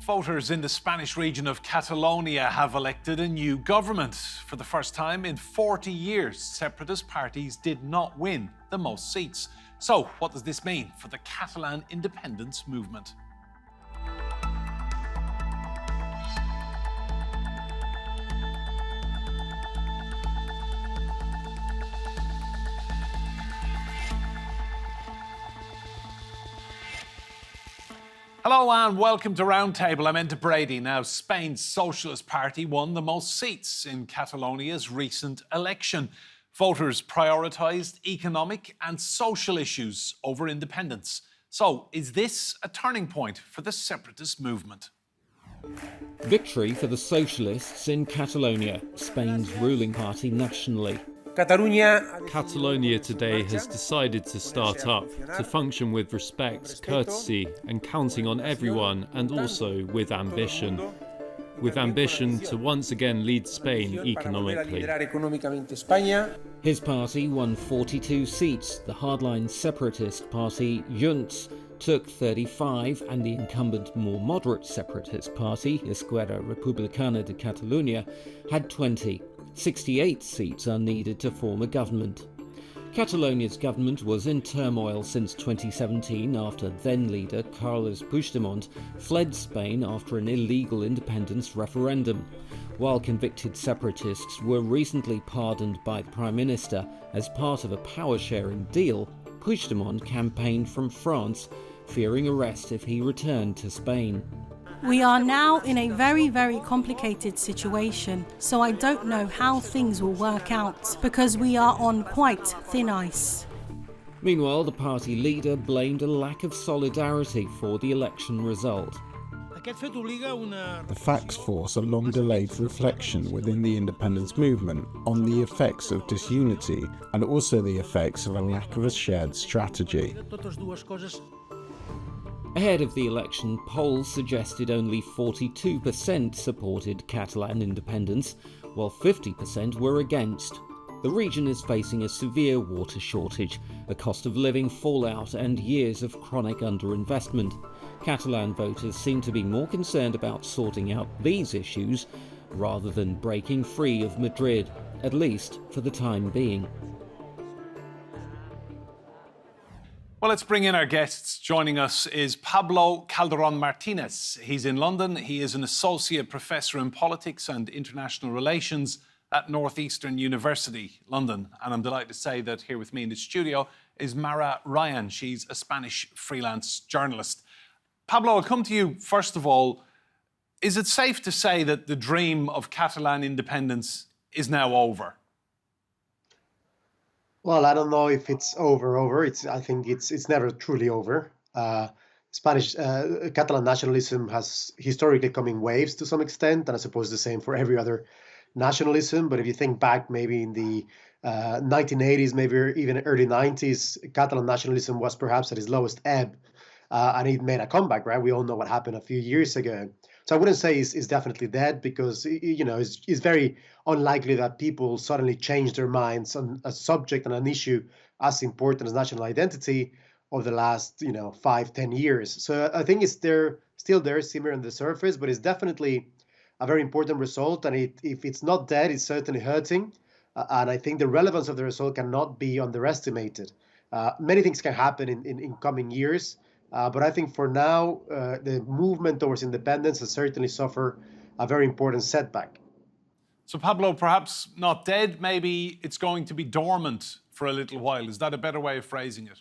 Voters in the Spanish region of Catalonia have elected a new government. For the first time in 40 years, separatist parties did not win the most seats. So, what does this mean for the Catalan independence movement? Hello and welcome to Roundtable. I'm Enda Brady. Now, Spain's Socialist Party won the most seats in Catalonia's recent election. Voters prioritised economic and social issues over independence. So, is this a turning point for the separatist movement? Victory for the Socialists in Catalonia, Spain's ruling party nationally. Catalonia today has decided to start up, to function with respect, courtesy and counting on everyone, and also with ambition. With ambition to once again lead Spain economically. His party won 42 seats. The hardline separatist party, Junts, took 35, and the incumbent more moderate separatist party, Esquerra Republicana de Catalunya, had 20. 68 seats are needed to form a government. Catalonia's government was in turmoil since 2017 after then-leader Carlos Puigdemont fled Spain after an illegal independence referendum. While convicted separatists were recently pardoned by the Prime Minister as part of a power-sharing deal, Puigdemont campaigned from France, fearing arrest if he returned to Spain. We are now in a very, very complicated situation, so I don't know how things will work out, because we are on quite thin ice. Meanwhile, the party leader blamed a lack of solidarity for the election result. The facts force a long-delayed reflection within the independence movement on the effects of disunity and also the effects of a lack of a shared strategy. Ahead of the election, polls suggested only 42% supported Catalan independence, while 50% were against. The region is facing a severe water shortage, a cost of living fallout, and years of chronic underinvestment. Catalan voters seem to be more concerned about sorting out these issues rather than breaking free of Madrid, at least for the time being. Well, let's bring in our guests. Joining us is Pablo Calderon Martinez. He's in London. He is an associate professor in politics and international relations at Northeastern University, London. And I'm delighted to say that here with me in the studio is Marah Rayan. She's a Spanish freelance journalist. Pablo, I'll come to you first of all. Is it safe to say that the dream of Catalan independence is now over? Well, I don't know if it's over. I think it's never truly over. Spanish Catalan nationalism has historically come in waves to some extent, and I suppose the same for every other nationalism. But if you think back, maybe in the 1980s, maybe even early 90s, Catalan nationalism was perhaps at its lowest ebb, and it made a comeback. Right? We all know what happened a few years ago. So I wouldn't say it's definitely dead, because it's very unlikely that people suddenly change their minds on a subject and an issue as important as national identity over the last 5-10 years. So I think it's still there, simmering on the surface, but it's definitely a very important result. And if it's not dead, it's certainly hurting. And I think the relevance of the result cannot be underestimated. Many things can happen in coming years. But I think for now, the movement towards independence has certainly suffered a very important setback. So Pablo, perhaps not dead, maybe it's going to be dormant for a little while. Is that a better way of phrasing it?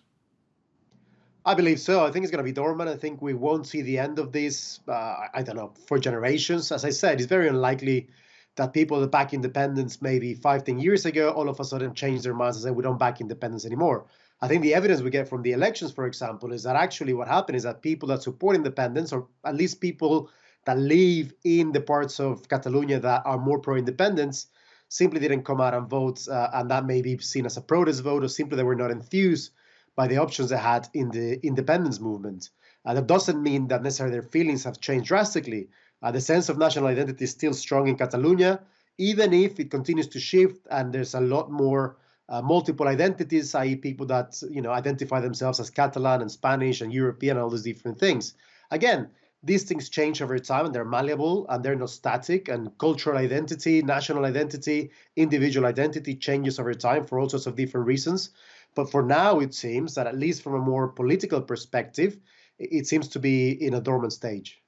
I believe so. I think it's going to be dormant. I think we won't see the end of this, I don't know, for generations. As I said, it's very unlikely that people that back independence maybe 5-10 years ago all of a sudden change their minds and say we don't back independence anymore. I think the evidence we get from the elections, for example, is that actually what happened is that people that support independence, or at least people that live in the parts of Catalonia that are more pro-independence, simply didn't come out and vote, and that may be seen as a protest vote, or simply they were not enthused by the options they had in the independence movement. That doesn't mean that necessarily their feelings have changed drastically. The sense of national identity is still strong in Catalonia, even if it continues to shift and there's a lot more multiple identities, i.e. people that identify themselves as Catalan and Spanish and European, all those different things. Again, these things change over time and they're malleable and they're not static, and cultural identity, national identity, individual identity changes over time for all sorts of different reasons. But for now, it seems that at least from a more political perspective, it seems to be in a dormant stage.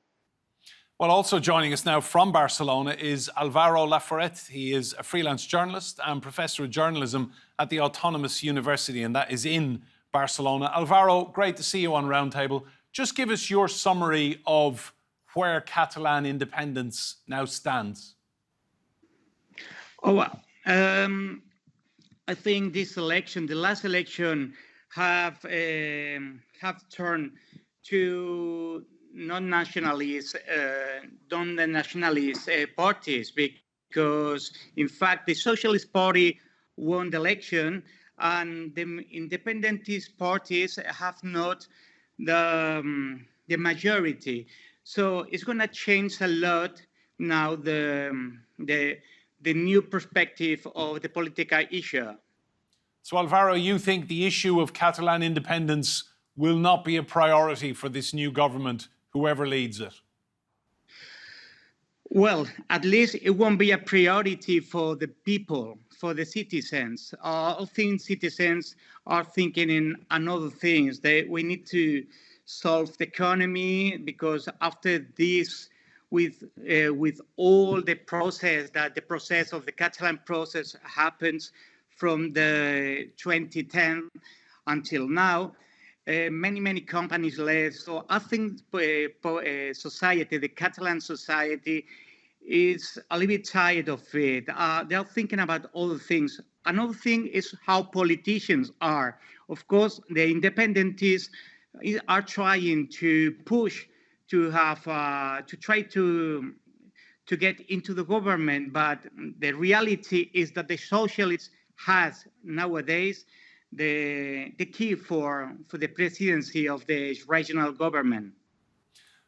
Well, also joining us now from Barcelona is Alvaro Laforet. He is a freelance journalist and professor of journalism at the Autonomous University, and that is in Barcelona. Alvaro, great to see you on Roundtable. Just give us your summary of where Catalan independence now stands. Oh, well, I think this election, the last election, have turned to non-nationalist parties, because in fact the Socialist Party won the election and the independentist parties have not the majority. So it's going to change a lot now the new perspective of the political issue. So Alvaro, you think the issue of Catalan independence will not be a priority for this new government, whoever leads it? Well, at least it won't be a priority for the people, for the citizens. I think citizens are thinking in another things. We need to solve the economy, because after this, with all the process of the Catalan process happens from the 2010 until now, many companies left. So I think society, the Catalan society, is a little bit tired of it. They're thinking about other things. Another thing is how politicians are. Of course, the independentists are trying to push to have to try to get into the government, but the reality is that the socialists has nowadays the key for the presidency of the regional government.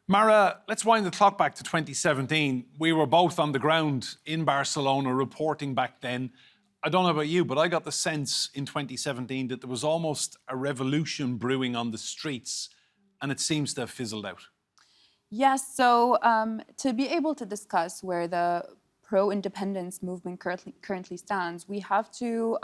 Marah, let's wind the clock back to 2017. We were both on the ground in Barcelona reporting back then. I don't know about you, but I got the sense in 2017 that there was almost a revolution brewing on the streets, and it seems to have fizzled out. Yes, so to be able to discuss where the pro-independence movement currently stands, we have to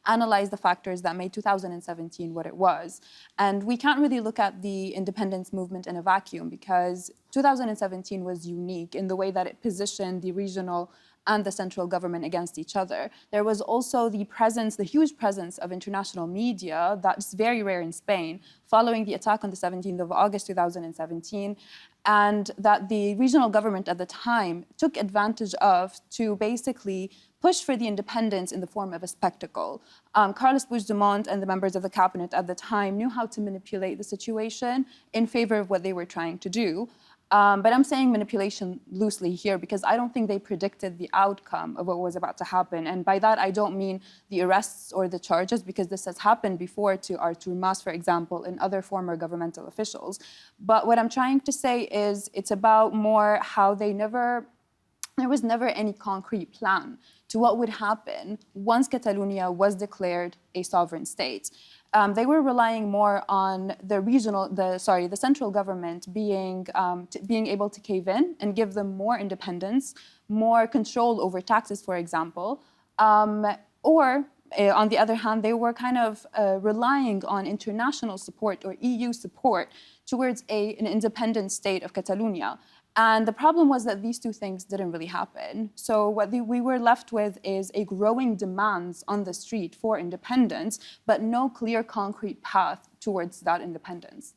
analyze the factors that made 2017 what it was. And we can't really look at the independence movement in a vacuum, because 2017 was unique in the way that it positioned the regional and the central government against each other. There was also the huge presence of international media that's very rare in Spain, following the attack on the 17th of August 2017, and that the regional government at the time took advantage of to basically push for the independence in the form of a spectacle. Carlos Puigdemont and the members of the cabinet at the time knew how to manipulate the situation in favor of what they were trying to do. But I'm saying manipulation loosely here, because I don't think they predicted the outcome of what was about to happen. And by that, I don't mean the arrests or the charges, because this has happened before to Artur Mas, for example, and other former governmental officials. But what I'm trying to say is it's about more how there was never any concrete plan to what would happen once Catalonia was declared a sovereign state. They were relying more on the central government being able to cave in and give them more independence, more control over taxes, for example, or on the other hand, they were kind of relying on international support or EU support towards an independent state of Catalonia. And the problem was that these two things didn't really happen. So what we were left with is a growing demands on the street for independence, but no clear, concrete path towards that independence.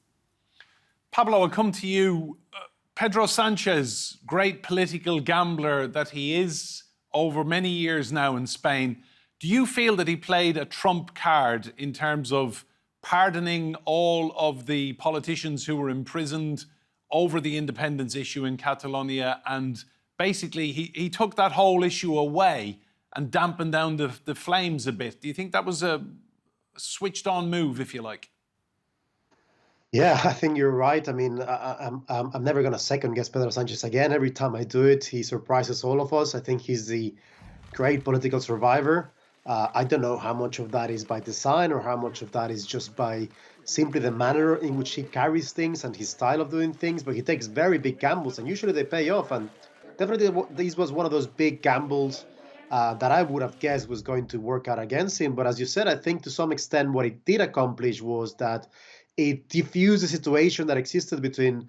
Pablo, I'll come to you. Pedro Sanchez, great political gambler that he is over many years now in Spain, do you feel that he played a trump card in terms of pardoning all of the politicians who were imprisoned over the independence issue in Catalonia, and basically he took that whole issue away and dampened down the flames a bit? Do you think that was a switched-on move, if you like? Yeah, I think you're right. I mean, I'm never going to second-guess Pedro Sanchez again. Every time I do it, he surprises all of us. I think he's the great political survivor. I don't know how much of that is by design or how much of that is just by simply the manner in which he carries things and his style of doing things, but he takes very big gambles, and usually they pay off. And definitely this was one of those big gambles that I would have guessed was going to work out against him. But as you said, I think to some extent what it did accomplish was that it diffused the situation that existed between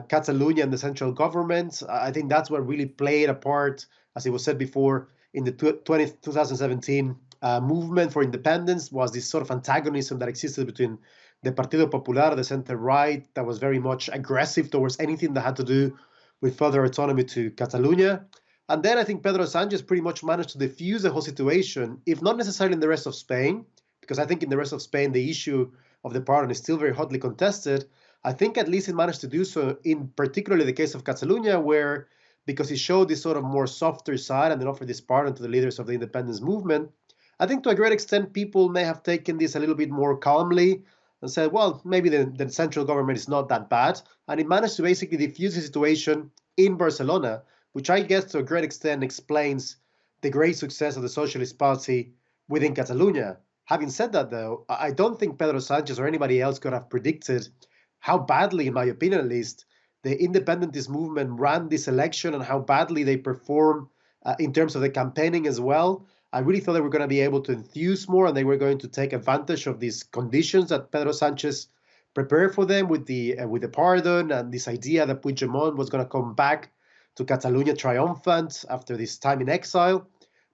Catalonia and the central government. I think that's what really played a part, as it was said before, in the 2017 movement for independence, was this sort of antagonism that existed between the Partido Popular, the center-right, that was very much aggressive towards anything that had to do with further autonomy to Catalonia. And then I think Pedro Sánchez pretty much managed to diffuse the whole situation, if not necessarily in the rest of Spain, because I think in the rest of Spain, the issue of the pardon is still very hotly contested. I think at least it managed to do so in particularly the case of Catalonia, where, because he showed this sort of more softer side and then offered this pardon to the leaders of the independence movement, I think to a great extent people may have taken this a little bit more calmly and said, well, maybe the central government is not that bad. And it managed to basically diffuse the situation in Barcelona, which I guess to a great extent explains the great success of the Socialist Party within Catalonia. Having said that, though, I don't think Pedro Sánchez or anybody else could have predicted how badly, in my opinion at least, the independentist movement ran this election and how badly they perform in terms of the campaigning as well. I really thought they were going to be able to enthuse more and they were going to take advantage of these conditions that Pedro Sánchez prepared for them with the pardon and this idea that Puigdemont was going to come back to Catalonia triumphant after this time in exile.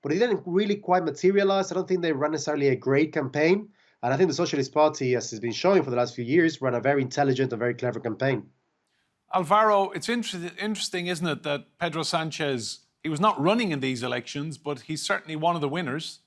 But it didn't really quite materialize. I don't think they ran necessarily a great campaign. And I think the Socialist Party, as has been showing for the last few years, ran a very intelligent and very clever campaign. Alvaro, it's interesting, isn't it, that Pedro Sánchez, he was not running in these elections, but he's certainly one of the winners.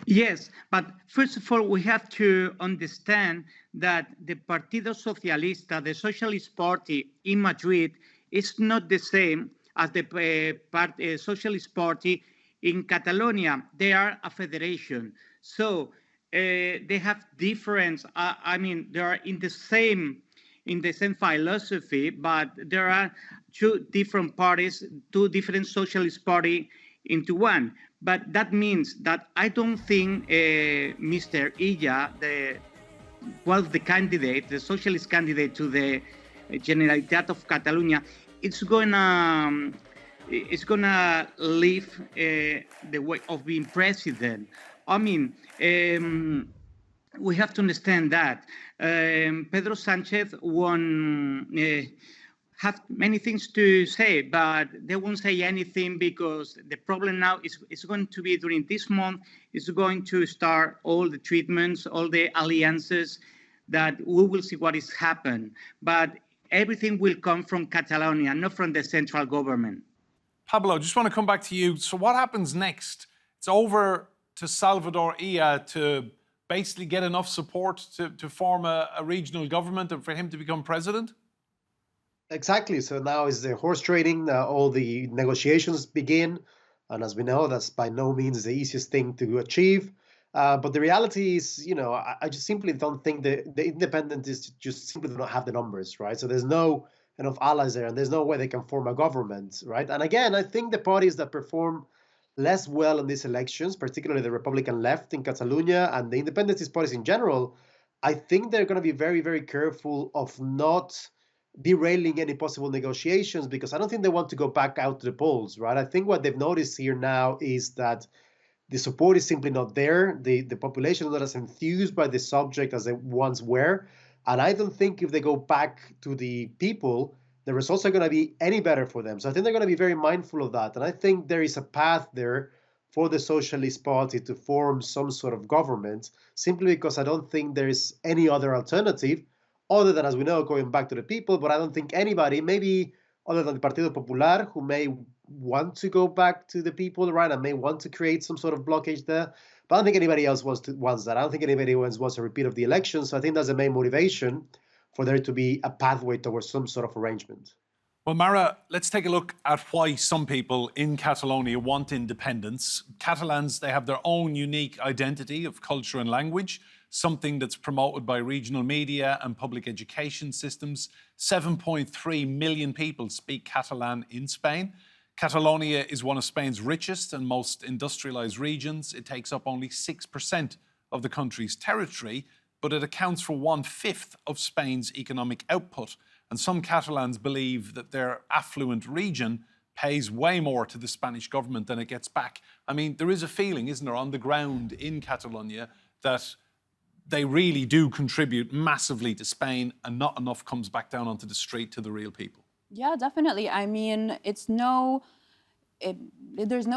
Yes, but first of all, we have to understand that the Partido Socialista, the Socialist Party in Madrid, is not the same as the Socialist Party in Catalonia. They are a federation. So they have difference. I mean, they are in the same philosophy, but there are two different parties, two different socialist party into one. But that means that I don't think Mr. Illa, the candidate, the socialist candidate to the Generalitat of Catalonia, it's gonna leave the way of being president. I mean, we have to understand that Pedro Sánchez have many things to say, but they won't say anything because the problem now is going to be during this month, is going to start all the treatments, all the alliances that we will see what is happened. But everything will come from Catalonia, not from the central government. Pablo, just want to come back to you. So what happens next? It's over to Salvador Illa to basically get enough support to form a regional government and for him to become president? Exactly. So now is the horse trading. All the negotiations begin. And as we know, that's by no means the easiest thing to achieve. But the reality is, I just simply don't think the independentists just simply do not have the numbers, right? So there's no enough allies there, and there's no way they can form a government, right? And again, I think the parties that perform less well in these elections, particularly the Republican left in Catalonia and the independentist parties in general, I think they're going to be very, very careful of not derailing any possible negotiations because I don't think they want to go back out to the polls, right? I think what they've noticed here now is that the support is simply not there. The population is not as enthused by the subject as they once were. And I don't think if they go back to the people, the results are going to be any better for them. So I think they're going to be very mindful of that. And I think there is a path there for the Socialist Party to form some sort of government, simply because I don't think there is any other alternative other than, as we know, going back to the people. But I don't think anybody, maybe other than the Partido Popular, who may want to go back to the people, right, and may want to create some sort of blockage there. But I don't think anybody else wants that. I don't think anybody else wants a repeat of the election. So I think that's the main motivation for there to be a pathway towards some sort of arrangement. Well, Marah, let's take a look at why some people in Catalonia want independence. Catalans, they have their own unique identity of culture and language, something that's promoted by regional media and public education systems. 7.3 million people speak Catalan in Spain. Catalonia is one of Spain's richest and most industrialized regions. It takes up only 6% of the country's territory. but it accounts for 1/5 of Spain's economic output. And some Catalans believe that their affluent region pays way more to the Spanish government than it gets back. I mean, there is a feeling, isn't there, on the ground in Catalonia that they really do contribute massively to Spain and not enough comes back down onto the street to the real people. Yeah, definitely. I mean, there's no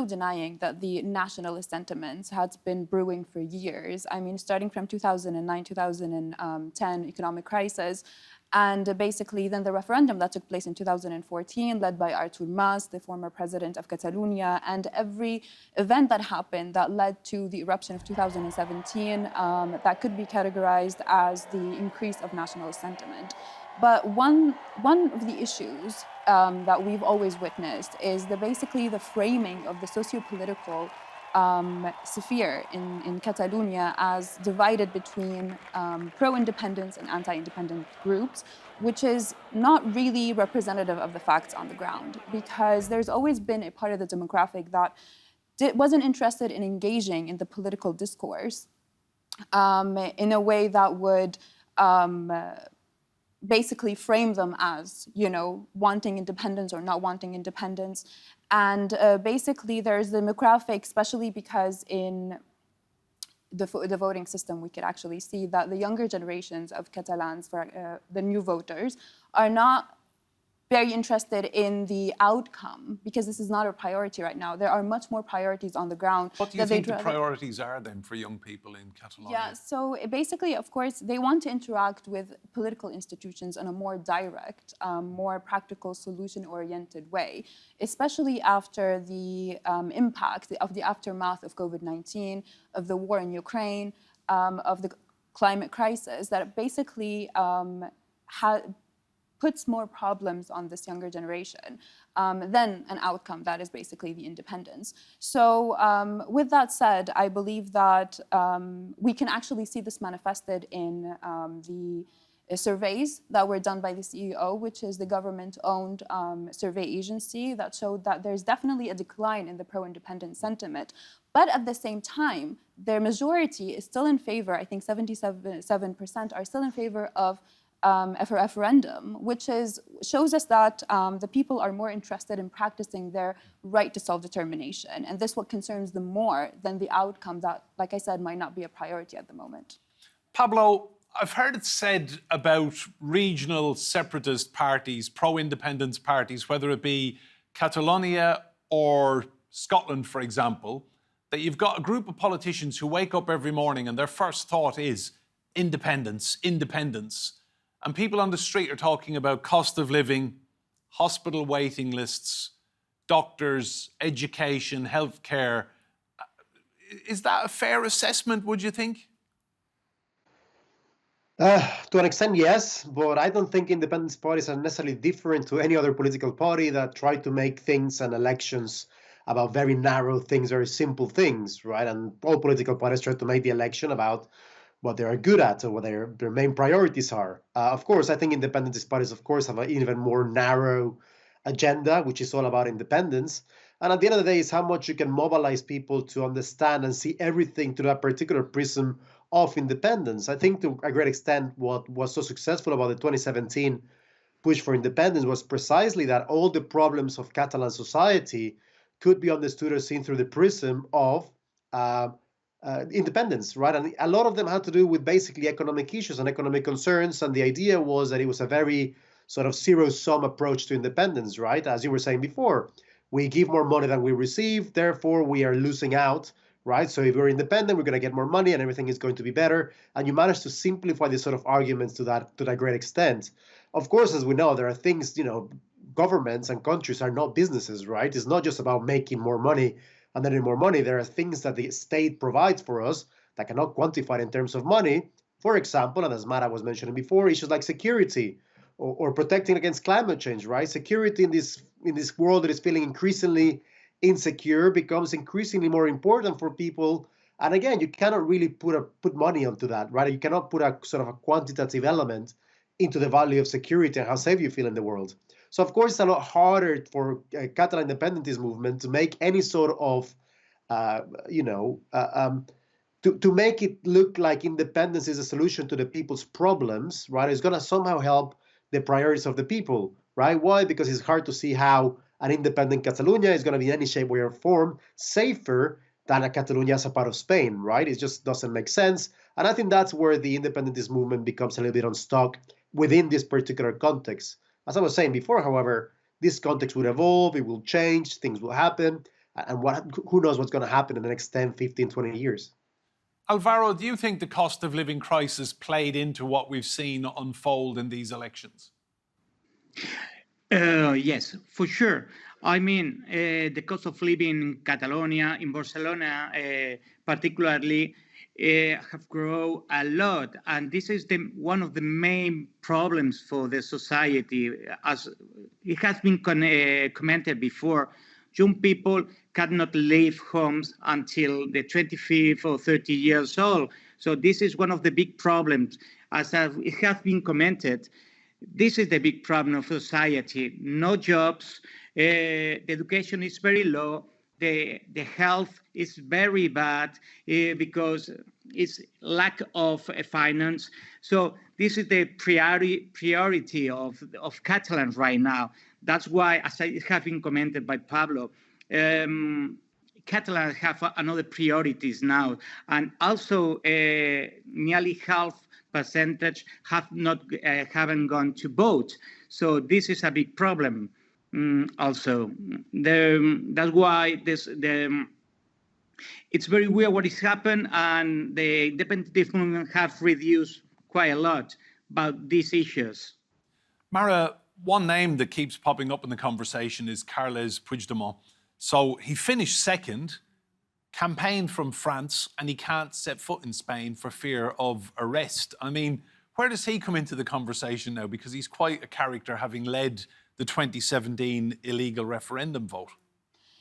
denying that the nationalist sentiments had been brewing for years. I mean, starting from 2009, 2010 economic crisis, and basically then the referendum that took place in 2014, led by Artur Mas, the former president of Catalonia, and every event that happened that led to the eruption of 2017 that could be categorized as the increase of nationalist sentiment. But one of the issues that we've always witnessed is basically the framing of the socio-political sphere in Catalonia as divided between pro-independence and anti-independent groups, which is not really representative of the facts on the ground, because there's always been a part of the demographic that wasn't interested in engaging in the political discourse in a way that would basically frame them as, wanting independence or not wanting independence. And basically there's the demographic, especially because in the voting system, we could actually see that the younger generations of Catalans, the new voters, are not very interested in the outcome, because this is not a priority right now. There are much more priorities on the ground. What do you think the priorities are then for young people in Catalonia? Yeah, so basically, of course, they want to interact with political institutions in a more direct, more practical, solution-oriented way, especially after the impact of the aftermath of COVID-19, of the war in Ukraine, of the climate crisis, that basically puts more problems on this younger generation than an outcome that is basically the independence. So with that said, I believe that we can actually see this manifested in the surveys that were done by the CEO, which is the government-owned survey agency, that showed that there's definitely a decline in the pro-independence sentiment. But at the same time, their majority is still in favor, I think 77% are still in favor of a referendum, which shows us that the people are more interested in practicing their right to self-determination. And this what concerns them more than the outcome that, like I said, might not be a priority at the moment. Pablo, I've heard it said about regional separatist parties, pro-independence parties, whether it be Catalonia or Scotland, for example, that you've got a group of politicians who wake up every morning and their first thought is independence, independence. And people on the street are talking about cost of living, hospital waiting lists, doctors, education, healthcare. Is that a fair assessment, would you think? To an extent, yes, but I don't think independence parties are necessarily different to any other political party that try to make things and elections about very narrow things, very simple things, right? And all political parties try to make the election about what they are good at or what their main priorities are. Of course, I think independentist parties, of course, have an even more narrow agenda, which is all about independence. And at the end of the day, it's how much you can mobilize people to understand and see everything through that particular prism of independence. I think to a great extent, what was so successful about the 2017 push for independence was precisely that all the problems of Catalan society could be understood or seen through the prism of independence, right? And a lot of them had to do with basically economic issues and economic concerns. And the idea was that it was a very sort of zero-sum approach to independence, right? As you were saying before, we give more money than we receive, therefore we are losing out, right? So if we're independent, we're going to get more money and everything is going to be better. And you manage to simplify these sort of arguments to that great extent. Of course, as we know, there are things, governments and countries are not businesses, right? It's not just about making more money and then more money. There are things that the state provides for us that cannot quantify in terms of money. For example, and as Marah was mentioning before, issues like security or protecting against climate change, right? Security in this world that is feeling increasingly insecure becomes increasingly more important for people. And again, you cannot really put money onto that, right? You cannot put a sort of a quantitative element into the value of security and how safe you feel in the world. So, of course, it's a lot harder for Catalan independentist movement to make any sort of, to make it look like independence is a solution to the people's problems, right? It's going to somehow help the priorities of the people, right? Why? Because it's hard to see how an independent Catalonia is going to be in any shape, way, or form safer than a Catalonia as a part of Spain, right? It just doesn't make sense. And I think that's where the independentist movement becomes a little bit unstuck within this particular context. As I was saying before, however, this context will evolve, it will change, things will happen, and who knows what's going to happen in the next 10, 15, 20 years. Alvaro, do you think the cost of living crisis played into what we've seen unfold in these elections? Yes, for sure. I mean, the cost of living in Catalonia, in Barcelona particularly, have grown a lot. And this is one of the main problems for the society. As it has been commented before, young people cannot leave homes until the 25 or 30 years old. So this is one of the big problems. As it has been commented, this is the big problem of society. No jobs, the education is very low, the health is very bad because it's lack of finance. So this is the priority of Catalans right now. That's why, as it has been commented by Pablo, Catalans have another priorities now, and also nearly half percentage haven't gone to vote. So this is a big problem. Also, that's why it's very weird what has happened, and the independentist movement have reduced quite a lot about these issues. Marah, one name that keeps popping up in the conversation is Carles Puigdemont. So he finished second, campaigned from France, and he can't set foot in Spain for fear of arrest. I mean, where does he come into the conversation now? Because he's quite a character, having led the 2017 illegal referendum vote.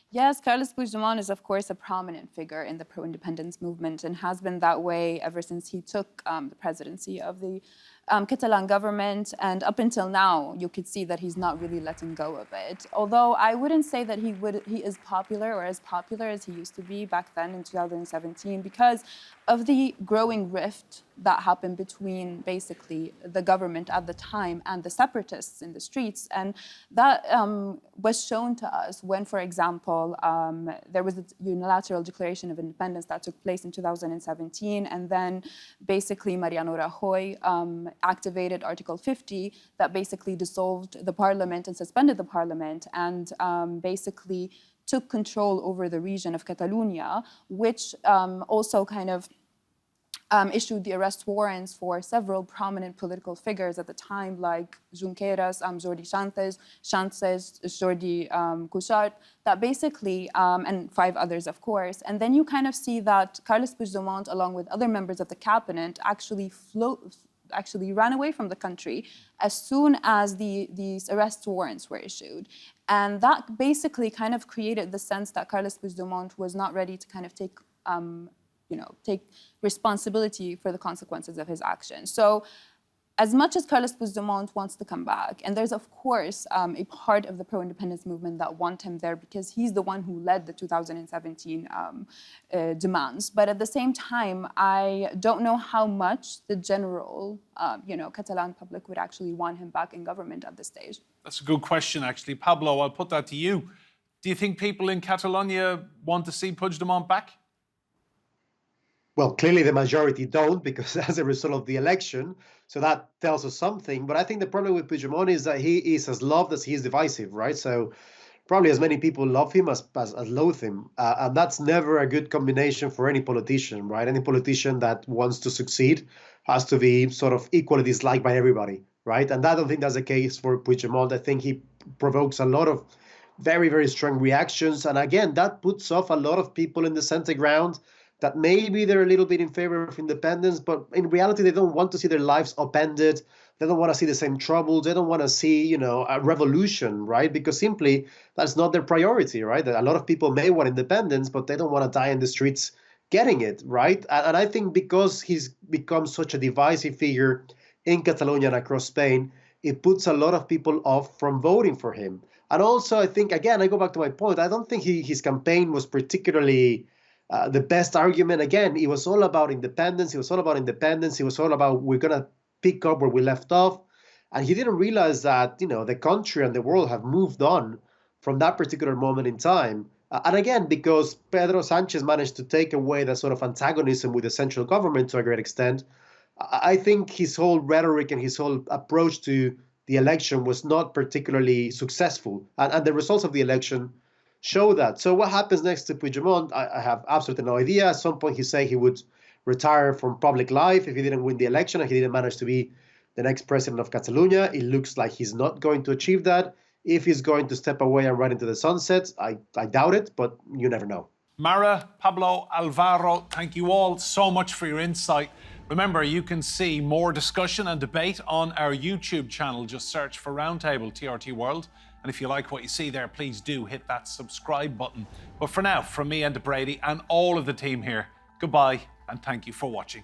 Yes, Carles Puigdemont is, of course, a prominent figure in the pro-independence movement and has been that way ever since he took the presidency of the Catalan government. And up until now, you could see that he's not really letting go of it. Although I wouldn't say that he is popular or as popular as he used to be back then in 2017 because of the growing rift that happened between basically the government at the time and the separatists in the streets. And that was shown to us when, for example, there was a unilateral declaration of independence that took place in 2017. And then basically Mariano Rajoy activated Article 50 that basically dissolved the parliament and suspended the parliament and basically took control over the region of Catalonia, which also kind of issued the arrest warrants for several prominent political figures at the time, like Junqueras, Jordi Sánchez, Jordi Cuixart, that basically, and 5 others, of course. And then you kind of see that Carles Puigdemont, along with other members of the cabinet, actually ran away from the country as soon as these arrest warrants were issued. And that basically kind of created the sense that Carles Puigdemont was not ready to kind of take responsibility for the consequences of his actions. So as much as Carles Puigdemont wants to come back, and there's of course a part of the pro-independence movement that want him there because he's the one who led the 2017 demands. But at the same time, I don't know how much the general, Catalan public would actually want him back in government at this stage. That's a good question, actually. Pablo, I'll put that to you. Do you think people in Catalonia want to see Puigdemont back? Well, clearly the majority don't because as a result of the election. So that tells us something. But I think the problem with Puigdemont is that he is as loved as he is divisive, right? So probably as many people love him as loathe him. And that's never a good combination for any politician, right? Any politician that wants to succeed has to be sort of equally disliked by everybody, right? And I don't think that's the case for Puigdemont. I think he provokes a lot of very, very strong reactions. And again, that puts off a lot of people in the center ground that maybe they're a little bit in favor of independence, but in reality, they don't want to see their lives upended. They don't want to see the same troubles. They don't want to see, a revolution, right? Because simply that's not their priority, right? A lot of people may want independence, but they don't want to die in the streets getting it, right? And I think because he's become such a divisive figure in Catalonia and across Spain, it puts a lot of people off from voting for him. And also, I think, again, I go back to my point, I don't think his campaign was particularly The best argument, again, it was all about independence. It was all about independence. It was all about we're going to pick up where we left off. And he didn't realize that, the country and the world have moved on from that particular moment in time. And again, because Pedro Sanchez managed to take away that sort of antagonism with the central government to a great extent, I think his whole rhetoric and his whole approach to the election was not particularly successful. And the results of the election show that. So what happens next to Puigdemont, I have absolutely no idea. At some point, he said he would retire from public life if he didn't win the election and he didn't manage to be the next president of Catalonia. It looks like he's not going to achieve that. If he's going to step away and run into the sunset, I doubt it, but you never know. Marah, Pablo, Alvaro, thank you all so much for your insight. Remember, you can see more discussion and debate on our YouTube channel. Just search for Roundtable TRT World. And if you like what you see there, please do hit that subscribe button. But for now, from me and Brady and all of the team here, goodbye and thank you for watching.